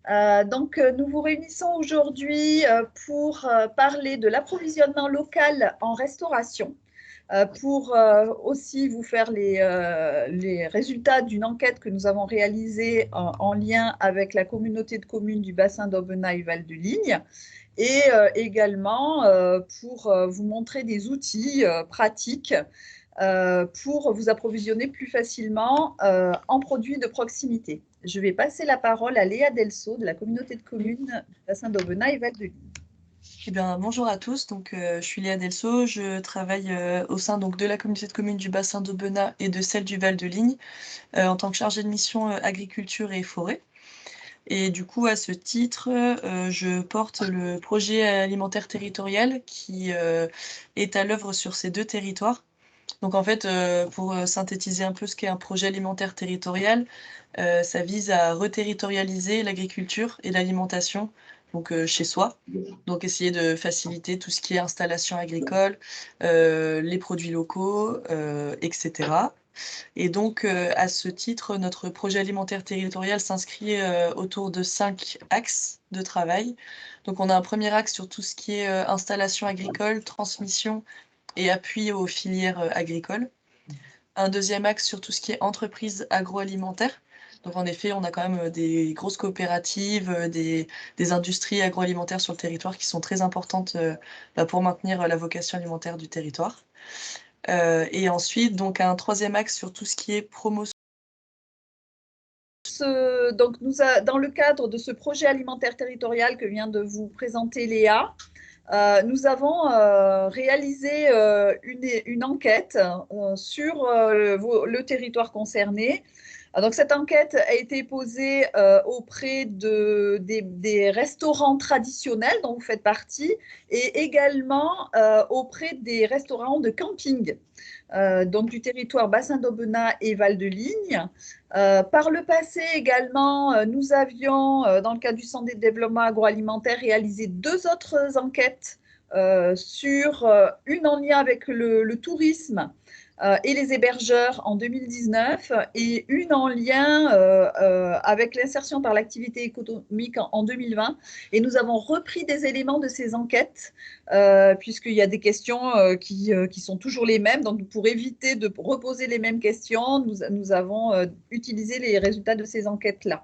Nous vous réunissons aujourd'hui pour parler de l'approvisionnement local en restauration, pour aussi vous faire les résultats d'une enquête que nous avons réalisée en lien avec la communauté de communes du bassin d'Aubenas et Val de Ligne, et également pour vous montrer des outils pratiques pour vous approvisionner plus facilement en produits de proximité. Je vais passer la parole à Léa Delso de la communauté de communes du bassin d'Aubenas et Val de Ligne. Eh bien, bonjour à tous, je suis Léa Delso, je travaille au sein de la communauté de communes du bassin d'Aubenas et de celle du Val de Ligne en tant que chargée de mission agriculture et forêt. Et du coup, à ce titre, je porte le projet alimentaire territorial qui est à l'œuvre sur ces deux territoires. Donc en fait, pour synthétiser un peu ce qu'est un projet alimentaire territorial, ça vise à reterritorialiser l'agriculture et l'alimentation, chez soi. Donc essayer de faciliter tout ce qui est installation agricole, les produits locaux, et cetera. Et donc, à ce titre, notre projet alimentaire territorial s'inscrit, autour de 5 axes de travail. Donc on a un premier axe sur tout ce qui est, installation agricole, transmission et appui aux filières, agricoles. Un deuxième axe sur tout ce qui est entreprise agroalimentaire. Donc en effet, on a quand même, des grosses coopératives, des industries agroalimentaires sur le territoire qui sont très importantes, pour maintenir la vocation alimentaire du territoire. Et ensuite, donc un troisième axe sur tout ce qui est promotion. Dans le cadre de ce projet alimentaire territorial que vient de vous présenter Léa, nous avons réalisé une enquête sur le territoire concerné. Donc, cette enquête a été posée auprès des restaurants traditionnels dont vous faites partie et également auprès des restaurants de camping, donc du territoire bassin d'Aubenas et Val de Ligne. Par le passé également, nous avions, dans le cadre du Centre de développement agroalimentaire, réalisé deux autres enquêtes une en lien avec le tourisme et les hébergeurs en 2019 et une en lien avec l'insertion par l'activité économique en 2020. Et nous avons repris des éléments de ces enquêtes puisqu'il y a des questions qui sont toujours les mêmes. Donc, pour éviter de reposer les mêmes questions, nous avons utilisé les résultats de ces enquêtes-là.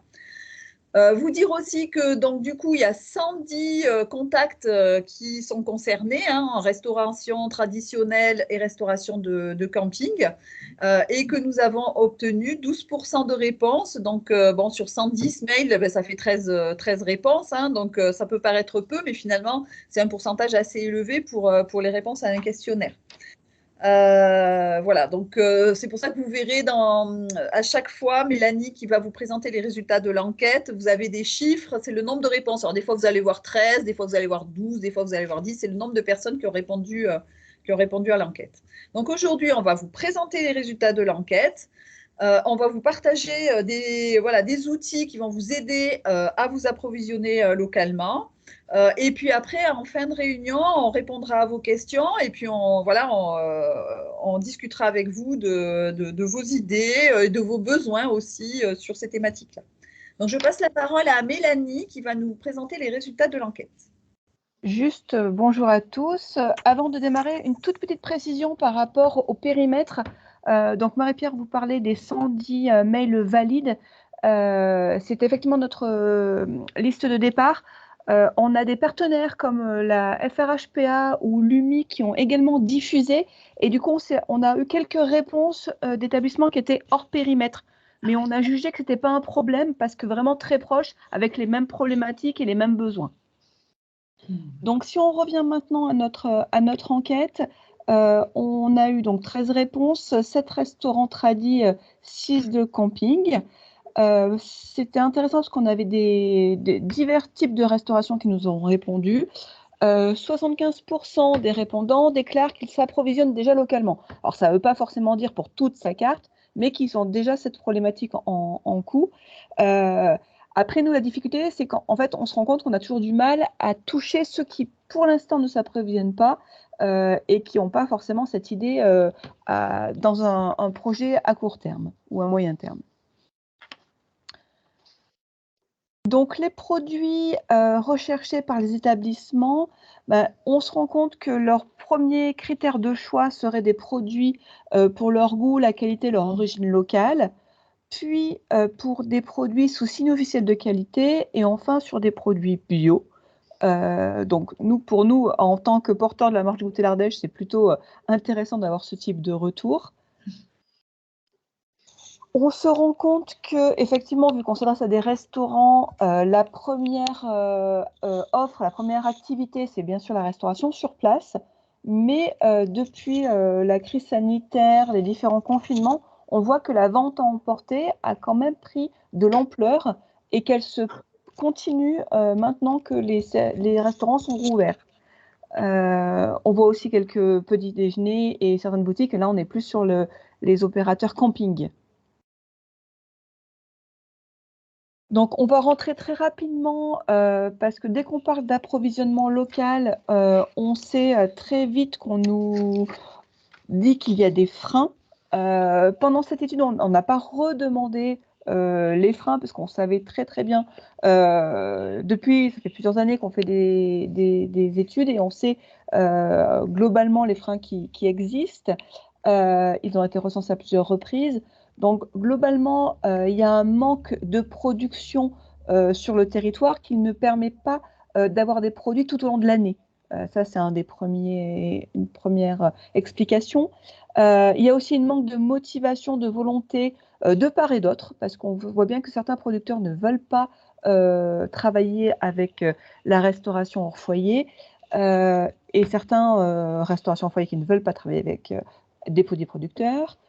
Vous dire aussi que donc du coup il y a 110 contacts qui sont concernés en restauration traditionnelle et restauration de camping et que nous avons obtenu 12% de réponses. Donc bon, sur 110 mails, ça fait 13 réponses, donc ça peut paraître peu, mais finalement c'est un pourcentage assez élevé pour les réponses à un questionnaire. Voilà, donc c'est pour ça que vous verrez à chaque fois Mélanie qui va vous présenter les résultats de l'enquête, vous avez des chiffres, c'est le nombre de réponses. Alors des fois vous allez voir 13, des fois vous allez voir 12, des fois vous allez voir 10, c'est le nombre de personnes qui ont répondu à l'enquête. Donc aujourd'hui, on va vous présenter les résultats de l'enquête. On va vous partager des outils qui vont vous aider à vous approvisionner localement. Et puis après, en fin de réunion, on répondra à vos questions et puis on discutera avec vous de vos idées et de vos besoins aussi sur ces thématiques-là. Donc, je passe la parole à Mélanie qui va nous présenter les résultats de l'enquête. Juste bonjour à tous. Avant de démarrer, une toute petite précision par rapport au périmètre. Donc Marie-Pierre vous parlait des 110 mails valides. C'est effectivement notre liste de départ. On a des partenaires comme la FRHPA ou l'UMI qui ont également diffusé. Et du coup, on a eu quelques réponses d'établissements qui étaient hors périmètre. Mais on a jugé que ce n'était pas un problème parce que vraiment très proche avec les mêmes problématiques et les mêmes besoins. Donc, si on revient maintenant à notre enquête, on a eu donc 13 réponses, 7 restaurants tradis, 6 de camping. C'était intéressant parce qu'on avait des divers types de restauration qui nous ont répondu. 75% des répondants déclarent qu'ils s'approvisionnent déjà localement. Alors, ça ne veut pas forcément dire pour toute sa carte, mais qu'ils ont déjà cette problématique en coût. Après, nous, la difficulté, c'est qu'en fait, on se rend compte qu'on a toujours du mal à toucher ceux qui, pour l'instant, ne s'approvisionnent pas et qui n'ont pas forcément cette idée dans un projet à court terme ou à moyen terme. Donc, les produits recherchés par les établissements, on se rend compte que leur premier critère de choix serait des produits pour leur goût, la qualité, leur origine locale, puis pour des produits sous signe officiel de qualité, et enfin sur des produits bio. Donc, pour nous, en tant que porteurs de la marque du goûter l'Ardèche, c'est plutôt intéressant d'avoir ce type de retour. On se rend compte que, effectivement, vu qu'on s'adresse à des restaurants, la première offre, la première activité, c'est bien sûr la restauration sur place. Mais depuis la crise sanitaire, les différents confinements, on voit que la vente à emporter a quand même pris de l'ampleur et qu'elle se continue maintenant que les restaurants sont rouverts. On voit aussi quelques petits déjeuners et certaines boutiques. Et là, on est plus sur les opérateurs camping. Donc, on va rentrer très rapidement parce que dès qu'on parle d'approvisionnement local, on sait très vite qu'on nous dit qu'il y a des freins. Pendant cette étude, on n'a pas redemandé les freins parce qu'on savait très très bien, depuis, ça fait plusieurs années qu'on fait des études et on sait globalement les freins qui existent. Ils ont été recensés à plusieurs reprises. Donc, globalement, il y a un manque de production sur le territoire qui ne permet pas d'avoir des produits tout au long de l'année. Ça, c'est une première explication. Il y a aussi un manque de motivation, de volonté de part et d'autre, parce qu'on voit bien que certains producteurs ne veulent pas travailler avec la restauration hors foyer, et certains restaurations hors foyer qui ne veulent pas travailler avec des produits producteurs.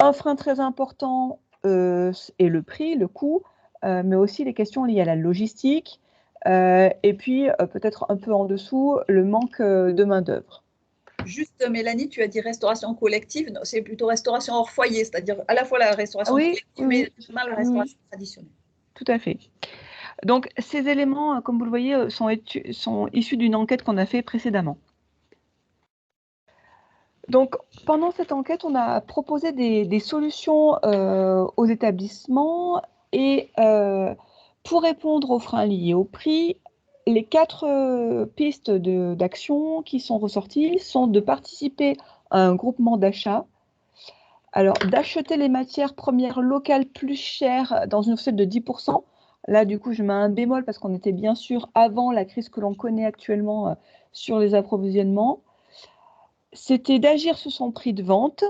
Un frein très important est le prix, le coût, mais aussi les questions liées à la logistique, et puis peut-être un peu en dessous, le manque de main-d'œuvre. Juste, Mélanie, tu as dit restauration collective, c'est plutôt restauration hors foyer, c'est-à-dire à la fois la restauration collective, mais également la restauration traditionnelle. Tout à fait. Donc, ces éléments, comme vous le voyez, sont issus d'une enquête qu'on a fait précédemment. Donc, pendant cette enquête, on a proposé des solutions aux établissements et pour répondre aux freins liés au prix, les 4 pistes d'action qui sont ressorties sont de participer à un groupement d'achat, alors d'acheter les matières premières locales plus chères dans une fourchette de 10%. Là, du coup, je mets un bémol parce qu'on était bien sûr avant la crise que l'on connaît actuellement sur les approvisionnements. C'était d'agir sur son prix de vente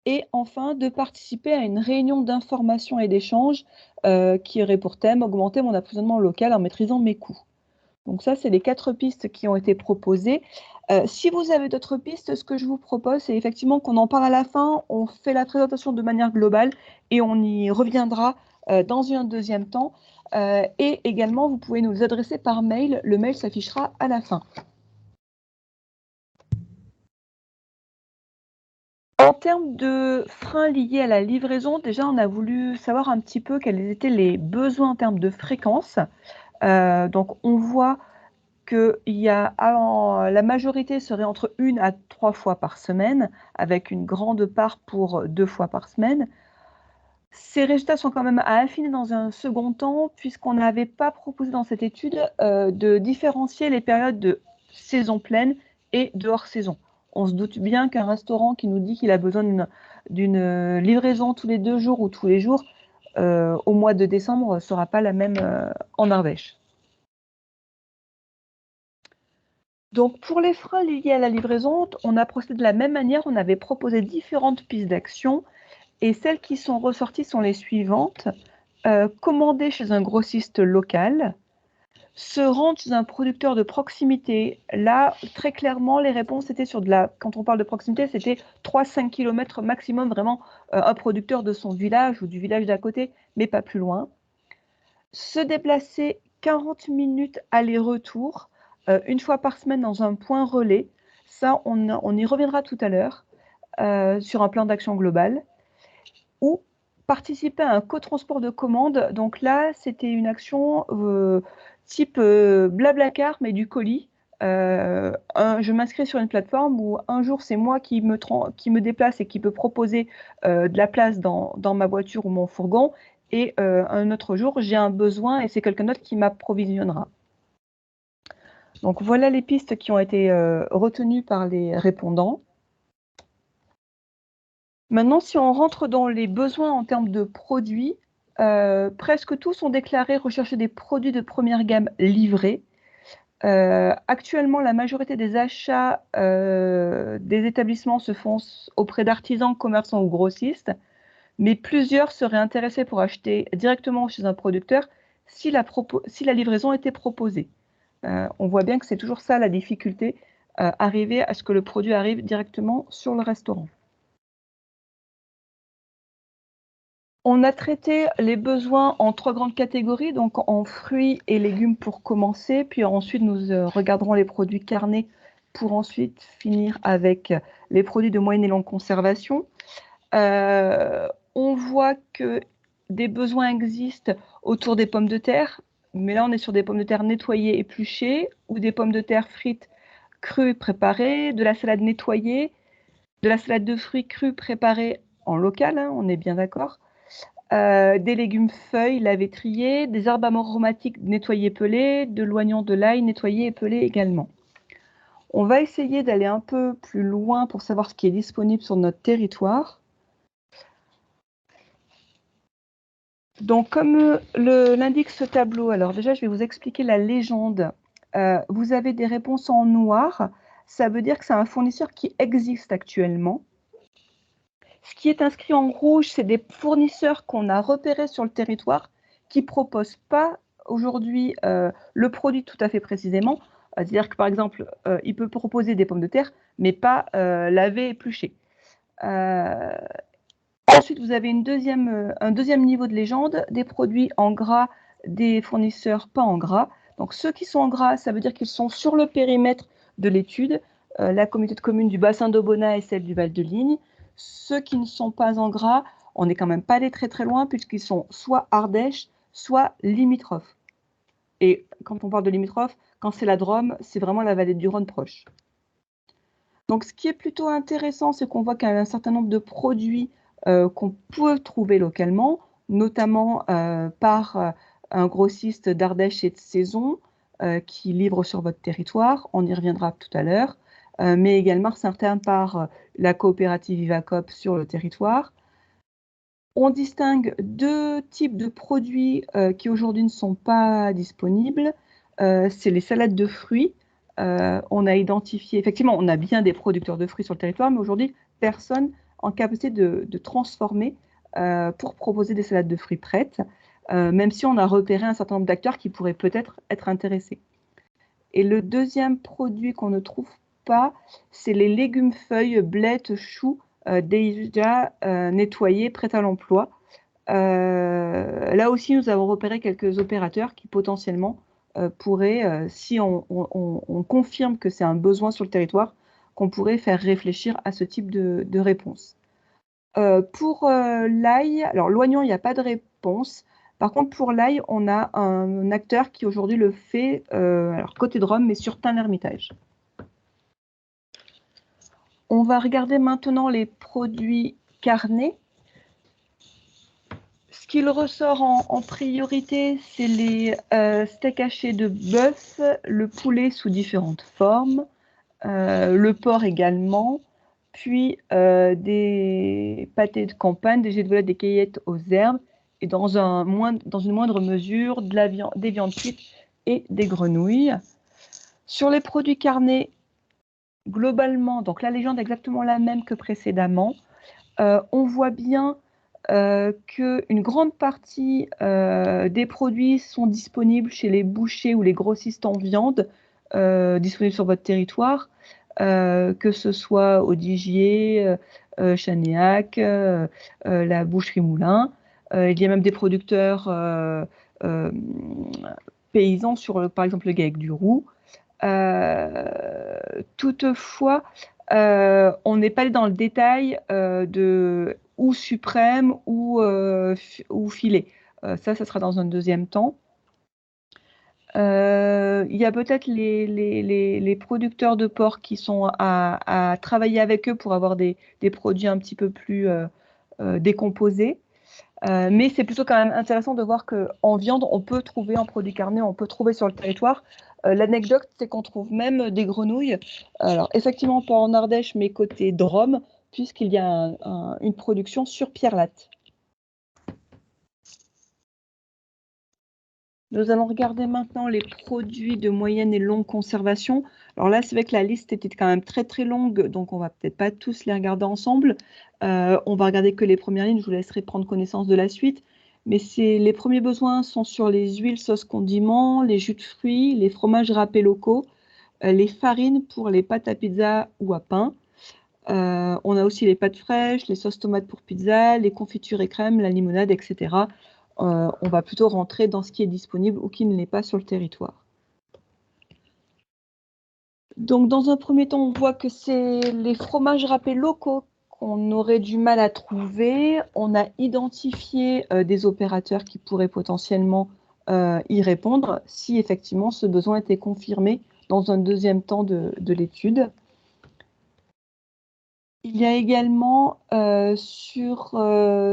et enfin de participer à une réunion d'information et d'échange qui aurait pour thème augmenter mon approvisionnement local en maîtrisant mes coûts. Donc ça, c'est les 4 pistes qui ont été proposées. Si vous avez d'autres pistes, ce que je vous propose, c'est effectivement qu'on en parle à la fin, on fait la présentation de manière globale et on y reviendra dans un deuxième temps. Et également, vous pouvez nous adresser par mail. Le mail s'affichera à la fin. En termes de freins liés à la livraison, déjà, on a voulu savoir un petit peu quels étaient les besoins en termes de fréquence. Donc, on voit que la majorité serait entre 1 à 3 fois par semaine, avec une grande part pour 2 fois par semaine. Ces résultats sont quand même à affiner dans un second temps, puisqu'on n'avait pas proposé dans cette étude de différencier les périodes de saison pleine et de hors saison. On se doute bien qu'un restaurant qui nous dit qu'il a besoin d'une livraison tous les 2 jours ou tous les jours, au mois de décembre, ne sera pas la même en Ardèche. Donc, pour les freins liés à la livraison, on a procédé de la même manière. On avait proposé différentes pistes d'action et celles qui sont ressorties sont les suivantes. Commander chez un grossiste local, se rendre chez un producteur de proximité. Là, très clairement, les réponses étaient quand on parle de proximité, c'était 3-5 km maximum, vraiment un producteur de son village ou du village d'à côté, mais pas plus loin. Se déplacer 40 minutes aller-retour, une fois par semaine dans un point relais. Ça, on y reviendra tout à l'heure sur un plan d'action global. Ou participer à un co-transport de commandes. Donc là, c'était une action type Blablacar, mais du colis. Je m'inscris sur une plateforme où un jour, c'est moi qui me déplace et qui peut proposer de la place dans ma voiture ou mon fourgon. et un autre jour, j'ai un besoin et c'est quelqu'un d'autre qui m'approvisionnera. Donc voilà les pistes qui ont été retenues par les répondants. Maintenant, si on rentre dans les besoins en termes de produits, presque tous ont déclaré rechercher des produits de première gamme livrés. Actuellement, la majorité des achats des établissements se font auprès d'artisans, commerçants ou grossistes, mais plusieurs seraient intéressés pour acheter directement chez un producteur si la livraison était proposée. On voit bien que c'est toujours ça la difficulté, arriver à ce que le produit arrive directement sur le restaurant. On a traité les besoins en 3 grandes catégories, donc en fruits et légumes pour commencer, puis ensuite nous regarderons les produits carnés pour ensuite finir avec les produits de moyenne et longue conservation. On voit que des besoins existent autour des pommes de terre, mais là on est sur des pommes de terre nettoyées, épluchées, ou des pommes de terre frites crues et préparées, de la salade nettoyée, de la salade de fruits crus préparée en local, hein, on est bien d'accord. Des légumes feuilles lavés triés, des herbes aromatiques nettoyées pelées, de l'oignon, de l'ail nettoyé et pelé également. On va essayer d'aller un peu plus loin pour savoir ce qui est disponible sur notre territoire. Donc, comme l'indique ce tableau, alors déjà, je vais vous expliquer la légende. Vous avez des réponses en noir. Ça veut dire que c'est un fournisseur qui existe actuellement. Ce qui est inscrit en rouge, c'est des fournisseurs qu'on a repérés sur le territoire qui ne proposent pas aujourd'hui le produit tout à fait précisément. C'est-à-dire que, par exemple, il peut proposer des pommes de terre, mais pas lavées et épluchées. Ensuite, vous avez un deuxième niveau de légende, des produits en gras, des fournisseurs pas en gras. Donc, ceux qui sont en gras, ça veut dire qu'ils sont sur le périmètre de l'étude, la communauté de communes du bassin d'Aubenas et celle du Val de Ligne. Ceux qui ne sont pas en gras, on n'est quand même pas allé très très loin puisqu'ils sont soit Ardèche, soit limitrophes. Et quand on parle de limitrophes, quand c'est la Drôme, c'est vraiment la vallée du Rhône proche. Donc, ce qui est plutôt intéressant, c'est qu'on voit qu'il y a un certain nombre de produits qu'on peut trouver localement, notamment par un grossiste d'Ardèche et de saison qui livre sur votre territoire. On y reviendra tout à l'heure. Mais également certains par la coopérative Vivacop sur le territoire. On distingue 2 types de produits qui aujourd'hui ne sont pas disponibles. C'est les salades de fruits. On a identifié, effectivement, on a bien des producteurs de fruits sur le territoire, mais aujourd'hui, personne en capacité de transformer pour proposer des salades de fruits prêtes, même si on a repéré un certain nombre d'acteurs qui pourraient peut-être être intéressés. Et le deuxième produit qu'on ne trouve pas, c'est les légumes feuilles, blettes, choux, déjà nettoyés, prêts à l'emploi. Là aussi, nous avons repéré quelques opérateurs qui potentiellement pourraient, si on confirme que c'est un besoin sur le territoire, qu'on pourrait faire réfléchir à ce type de réponse. Pour l'ail, alors l'oignon, il n'y a pas de réponse. Par contre, pour l'ail, on a un acteur qui aujourd'hui le fait, alors côté de Rome, mais sur Tain-l'Hermitage. On va regarder maintenant les produits carnés. Ce qu'il ressort en priorité, c'est les steaks hachés de bœuf, le poulet sous différentes formes, le porc également, puis des pâtés de campagne, des jets de volaille, des caillettes aux herbes, et dans une moindre mesure, des viandes cuites et des grenouilles. Sur les produits carnés, globalement, donc la légende est exactement la même que précédemment. On voit bien qu'une grande partie des produits sont disponibles chez les bouchers ou les grossistes en viande, disponibles sur votre territoire, que ce soit Audigier, Chanéac, la boucherie Moulin. Il y a même des producteurs paysans sur, par exemple, le GAEC du Roux. Toutefois, on n'est pas allé dans le détail de ou suprême ou filet. Ça sera dans un deuxième temps. Il y a peut-être les producteurs de porc qui sont à travailler avec eux pour avoir des produits un petit peu plus décomposés. Mais c'est plutôt quand même intéressant de voir qu'en viande, on peut trouver, en produits carnés, on peut trouver sur le territoire. L'anecdote, c'est qu'on trouve même des grenouilles. Alors, effectivement, pas en Ardèche, mais côté Drôme, puisqu'il y a une production sur Pierre-Latte. Nous allons regarder maintenant les produits de moyenne et longue conservation. Alors là, c'est vrai que la liste était quand même très très longue, donc on va peut-être pas tous les regarder ensemble. On va regarder que les premières lignes, je vous laisserai prendre connaissance de la suite. Mais les premiers besoins sont sur les huiles, sauces, condiments, les jus de fruits, les fromages râpés locaux, les farines pour les pâtes à pizza ou à pain. On a aussi les pâtes fraîches, les sauces tomates pour pizza, les confitures et crèmes, la limonade, etc. On va plutôt rentrer dans ce qui est disponible ou qui ne l'est pas sur le territoire. Donc, dans un premier temps, on voit que c'est les fromages râpés locaux qu'on aurait du mal à trouver. On a identifié des opérateurs qui pourraient potentiellement y répondre si effectivement ce besoin était confirmé dans un deuxième temps de l'étude. Il y a également sur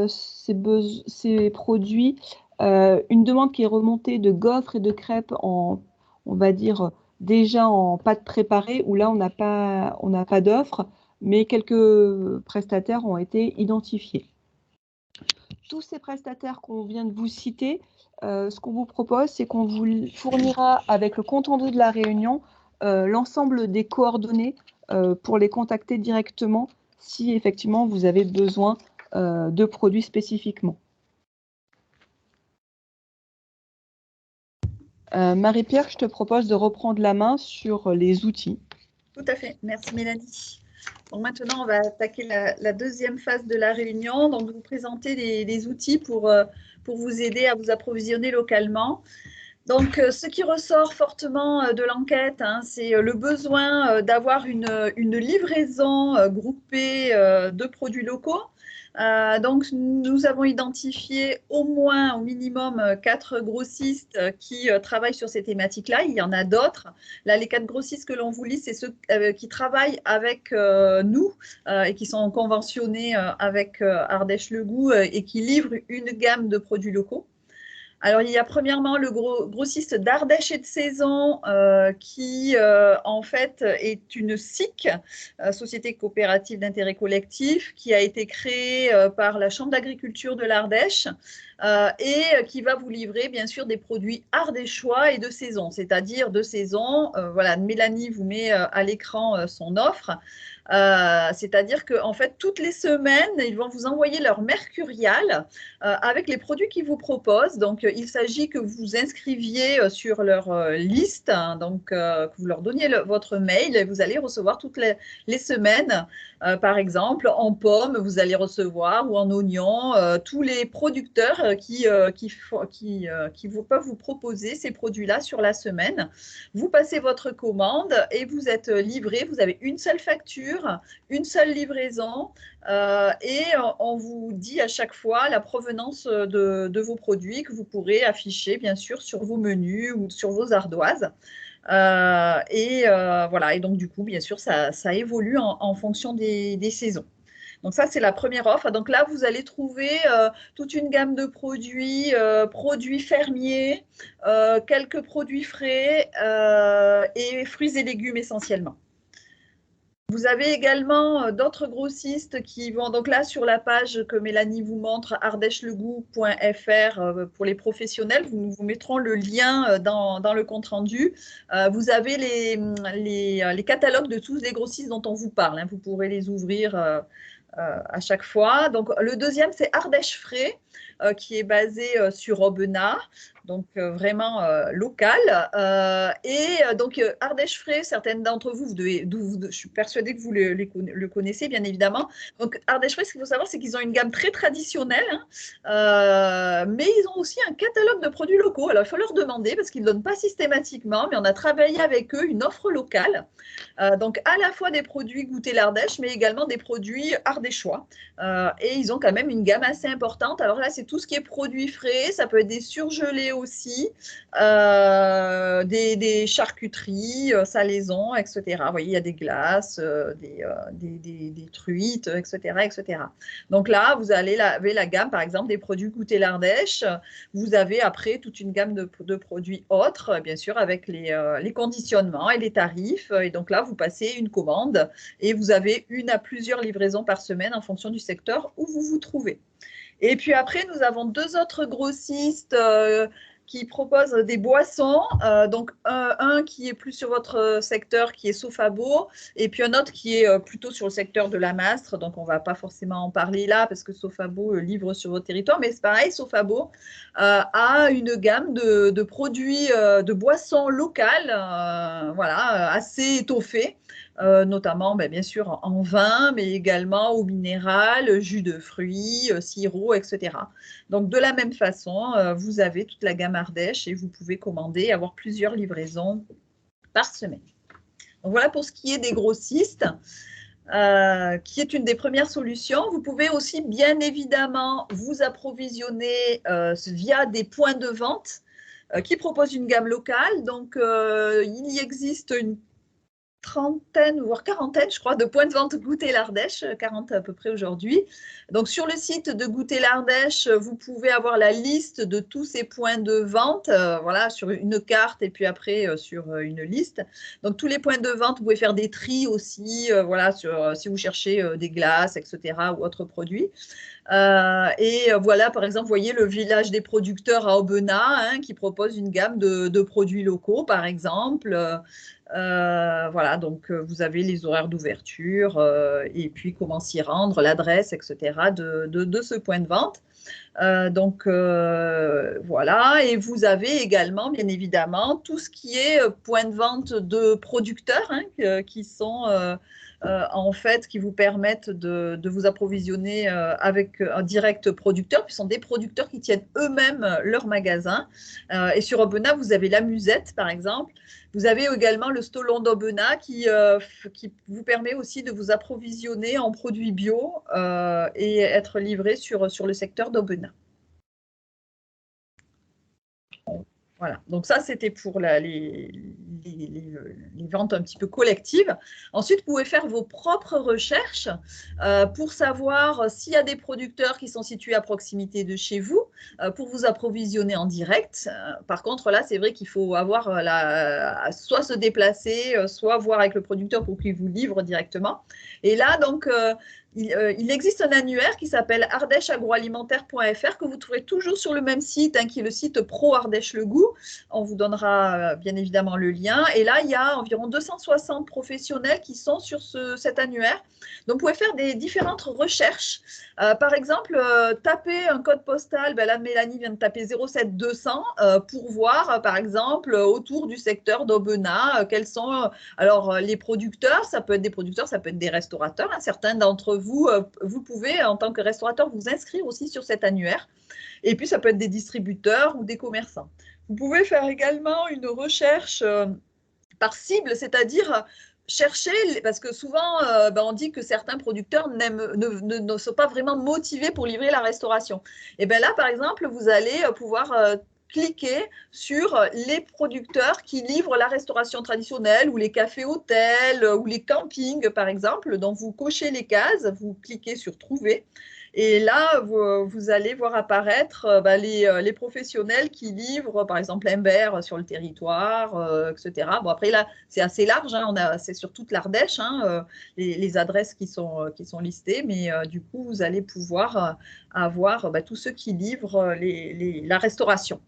ces produits une demande qui est remontée de gaufres et de crêpes on va dire, déjà en pâte préparée, où là, on n'a pas d'offre, mais quelques prestataires ont été identifiés. Tous ces prestataires qu'on vient de vous citer, ce qu'on vous propose, c'est qu'on vous fournira avec le compte rendu de la réunion l'ensemble des coordonnées pour les contacter directement si effectivement vous avez besoin de produits spécifiquement. Marie-Pierre, je te propose de reprendre la main sur les outils. Tout à fait, merci Mélanie. Donc maintenant, on va attaquer la deuxième phase de la réunion, donc vous présenter les outils pour vous aider à vous approvisionner localement. Donc, ce qui ressort fortement de l'enquête, hein, c'est le besoin d'avoir une livraison groupée de produits locaux. Donc, nous avons identifié au minimum 4 grossistes qui travaillent sur ces thématiques-là. Il y en a d'autres. Là, les 4 grossistes que l'on vous lit, c'est ceux qui travaillent avec nous et qui sont conventionnés avec Ardèche Le Goût et qui livrent une gamme de produits locaux. Alors, il y a premièrement le grossiste d'Ardèche et de Saison qui, en fait, est une SIC, Société coopérative d'intérêt collectif, qui a été créée par la Chambre d'agriculture de l'Ardèche et qui va vous livrer, bien sûr, des produits ardéchois et de saison, c'est-à-dire de saison. Voilà, Mélanie vous met à l'écran son offre. C'est-à-dire qu'en fait, toutes les semaines, ils vont vous envoyer leur mercurial avec les produits qu'ils vous proposent. Donc, il s'agit que vous vous inscriviez sur leur liste, hein, donc que vous leur donniez votre mail et vous allez recevoir toutes les semaines. Par exemple, en pommes, vous allez recevoir, ou en oignons, tous les producteurs qui peuvent vous proposer ces produits-là sur la semaine. Vous passez votre commande et vous êtes livré. Vous avez une seule facture, une seule livraison et on vous dit à chaque fois la provenance de vos produits que vous pourrez afficher bien sûr sur vos menus ou sur vos ardoises. Voilà, et donc du coup bien sûr ça évolue en fonction des saisons. Donc ça, c'est la première offre. Donc là, vous allez trouver toute une gamme de produits, produits fermiers, quelques produits frais et fruits et légumes essentiellement. Vous avez également d'autres grossistes qui vont, donc là sur la page que Mélanie vous montre, ardèchelegout.fr pour les professionnels, nous vous mettrons le lien dans le compte-rendu. Vous avez les catalogues de tous les grossistes dont on vous parle, hein. Vous pourrez les ouvrir à chaque fois. Donc, le deuxième, c'est Ardèche Frais, qui est basé sur Aubenas, donc vraiment local. Donc, Ardèche Frais, certaines d'entre vous, je suis persuadée que vous le connaissez, bien évidemment. Donc, Ardèche Frais, ce qu'il faut savoir, c'est qu'ils ont une gamme très traditionnelle, hein, mais ils ont aussi un catalogue de produits locaux. Alors, il faut leur demander, parce qu'ils ne donnent pas systématiquement, mais on a travaillé avec eux une offre locale. Donc, à la fois des produits goûtés l'Ardèche, mais également des produits ardéchois. Et ils ont quand même une gamme assez importante. Alors là, c'est tout ce qui est produits frais. Ça peut être des surgelés aussi des charcuteries, salaisons, etc. Vous voyez, il y a des glaces, des truites, etc., etc. Donc là, vous avez la gamme, par exemple, des produits goûter l'Ardèche. Vous avez après toute une gamme de produits autres, bien sûr, avec les conditionnements et les tarifs. Et donc là, vous passez une commande et vous avez une à plusieurs livraisons par semaine en fonction du secteur où vous vous trouvez. Et puis après, nous avons deux autres grossistes qui proposent des boissons. Donc, un qui est plus sur votre secteur, qui est Sofabo, et puis un autre qui est plutôt sur le secteur de la Mastre. Donc, on ne va pas forcément en parler là parce que Sofabo livre sur votre territoire. Mais c'est pareil, Sofabo a une gamme de produits, de boissons locales, voilà, assez étoffées. Notamment bien sûr en vin, mais également au minéral, jus de fruits, sirop, etc. Donc de la même façon, vous avez toute la gamme Ardèche et vous pouvez commander, avoir plusieurs livraisons par semaine. Donc voilà pour ce qui est des grossistes, qui est une des premières solutions. Vous pouvez aussi bien évidemment vous approvisionner via des points de vente qui proposent une gamme locale. Donc il y existe une trentaine, voire quarantaine, je crois, de points de vente Goûter l'Ardèche, 40 à peu près aujourd'hui. Donc, sur le site de Goûter l'Ardèche, vous pouvez avoir la liste de tous ces points de vente, voilà, sur une carte et puis après sur une liste. Donc, tous les points de vente, vous pouvez faire des tris aussi, voilà, si vous cherchez des glaces, etc. ou autres produits. Et voilà, par exemple, vous voyez le village des producteurs à Aubenas, hein, qui propose une gamme de produits locaux, par exemple. Voilà, donc vous avez les horaires d'ouverture et puis comment s'y rendre, l'adresse, etc. de ce point de vente. Donc voilà, et vous avez également, bien évidemment, tout ce qui est point de vente de producteurs, hein, qui sont en fait, qui vous permettent de vous approvisionner avec un direct producteur, puis ce sont des producteurs qui tiennent eux-mêmes leur magasin. Et sur Aubenas, vous avez la Musette, par exemple. Vous avez également le Stolon d'Aubenas qui vous permet aussi de vous approvisionner en produits bio et être livré sur le secteur d'Aubenas. Voilà, donc ça c'était pour les ventes un petit peu collectives. Ensuite, vous pouvez faire vos propres recherches pour savoir s'il y a des producteurs qui sont situés à proximité de chez vous pour vous approvisionner en direct. Par contre, là, c'est vrai qu'il faut avoir soit se déplacer, soit voir avec le producteur pour qu'il vous livre directement. Et là, donc, il existe un annuaire qui s'appelle ardècheagroalimentaire.fr que vous trouverez toujours sur le même site, hein, qui est le site Pro Ardèche Le Goût. On vous donnera bien évidemment le lien. Et là, il y a environ 260 professionnels qui sont sur cet annuaire. Donc, vous pouvez faire des différentes recherches. Par exemple, taper un code postal. Ben là, Mélanie vient de taper 07200 pour voir, par exemple, autour du secteur d'Aubenas, quels sont alors les producteurs. Ça peut être des producteurs, ça peut être des restaurateurs. Hein, certains d'entre vous, vous pouvez, en tant que restaurateur, vous inscrire aussi sur cet annuaire. Et puis, ça peut être des distributeurs ou des commerçants. Vous pouvez faire également une recherche par cible, c'est-à-dire chercher, parce que souvent, on dit que certains producteurs ne sont pas vraiment motivés pour livrer la restauration. Et bien là, par exemple, vous allez pouvoir cliquer sur les producteurs qui livrent la restauration traditionnelle ou les cafés-hôtels ou les campings, par exemple. Donc, vous cochez les cases, vous cliquez sur « Trouver ». Et là, vous allez voir apparaître les professionnels qui livrent, par exemple, Imbert sur le territoire, etc. Bon, après, là, c'est assez large. Hein, c'est sur toute l'Ardèche, hein, les adresses qui sont listées. Mais du coup, vous allez pouvoir avoir tous ceux qui livrent la restauration.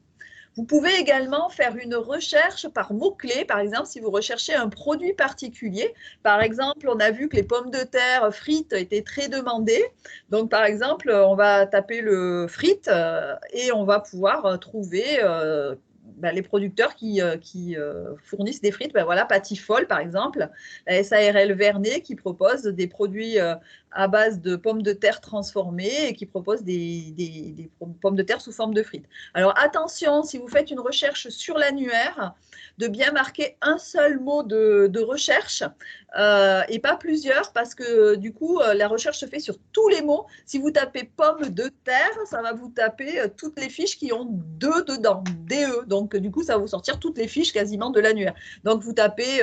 Vous pouvez également faire une recherche par mots-clés. Par exemple, si vous recherchez un produit particulier, par exemple, on a vu que les pommes de terre frites étaient très demandées. Donc, par exemple, on va taper le frites et on va pouvoir trouver les producteurs qui fournissent des frites. Voilà, Patifol, par exemple, la SARL Vernet qui propose des produits à base de pommes de terre transformées et qui propose des pommes de terre sous forme de frites. Alors attention, si vous faites une recherche sur l'annuaire, de bien marquer un seul mot de recherche et pas plusieurs, parce que du coup, la recherche se fait sur tous les mots. Si vous tapez pommes de terre, ça va vous taper toutes les fiches qui ont 2 dedans, DE. Donc, du coup, ça va vous sortir toutes les fiches quasiment de l'annuaire. Donc, vous tapez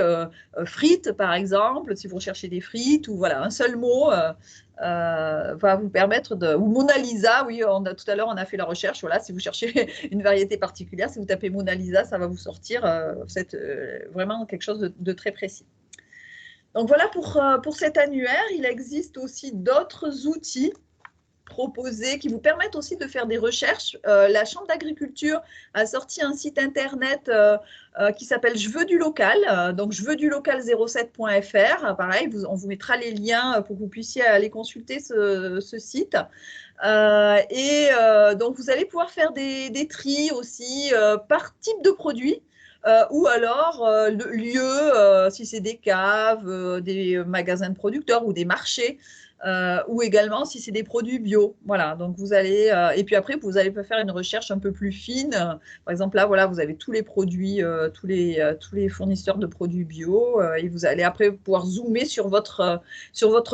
frites, par exemple, si vous recherchez des frites, ou voilà, un seul mot va vous permettre de… Ou Mona Lisa, oui, tout à l'heure, on a fait la recherche. Voilà, si vous cherchez une variété particulière, si vous tapez Mona Lisa, ça va vous sortir vraiment quelque chose de très précis. Donc voilà pour cet annuaire. Il existe aussi d'autres outils proposés qui vous permettent aussi de faire des recherches. La Chambre d'agriculture a sorti un site internet qui s'appelle Je veux du local, donc je veux du local07.fr. Pareil, on vous mettra les liens pour que vous puissiez aller consulter ce site. Donc vous allez pouvoir faire des tris aussi par type de produit. Ou alors le lieu, si c'est des caves, des magasins de producteurs ou des marchés, ou également si c'est des produits bio. Voilà, donc vous allez, et puis après, vous allez faire une recherche un peu plus fine. Par exemple, là, voilà, vous avez tous les produits, tous les fournisseurs de produits bio, et vous allez après pouvoir zoomer sur votre